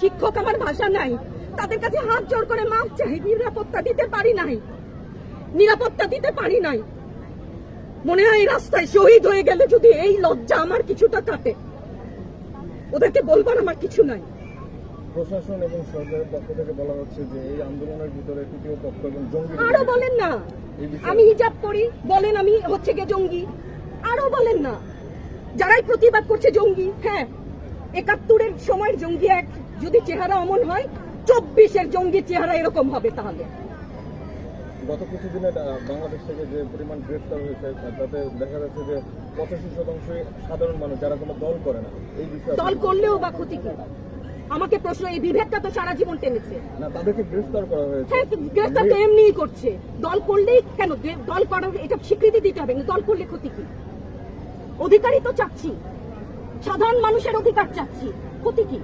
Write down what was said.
শিক্ষক, আমার ভাষা নাই, তাদের কাছে হাত জোড় করে মাপ চাই। নিরাপত্তা দিতে পারি নাই, নিরাপত্তা দিতে পারি নাই। মনে হয় এই রাস্তায় শহীদ হয়ে গেলে যদি এই লজ্জা আমার কিছুটা কাটে, ওদেরকে বলবার আমার কিছু নাই। প্রশাসন এবং সরকারের পক্ষ থেকে বলা হচ্ছে যে এই আন্দোলনের ভিতরে তৃতীয় পক্ষ এবং জঙ্গি। আরো বলেন না, আমি হিজাব করি বলেন আমি হচ্ছে গিয়ে জঙ্গি। আরো বলেন না, যারাই প্রতিবাদ করছে জঙ্গি। হ্যাঁ, ৭১-এর সময়ের জঙ্গি এক যদি চেহারা অমন হয়, ২৪-এর জঙ্গি চেহারা এরকম হবে। তাহলে গত কিছুদিনে বাংলাদেশ থেকে যে পরিমাণ গ্রেফতার হয়েছে তাতে দেখা যাচ্ছে যে ৮৫% সাধারণ মানুষ যারা কোনো দল করে না। এই বিষয়ে দল করলেও বা ক্ষতি কি? আমাকে প্রশ্ন, এই বিভেদটা তো সারা জীবন টেনেছে না, তাদেরকে গ্রেফতার করা হয়েছে। হ্যাঁ, গ্রেফতার তো এমনিই করছে। দল করলেই কেন? দল করার এটা স্বীকৃতি দিতে হবে। দল করলে ক্ষতি কি? অধিকারই তো চাচ্ছি, সাধারণ মানুষের অধিকার চাচ্ছি, ক্ষতি কি?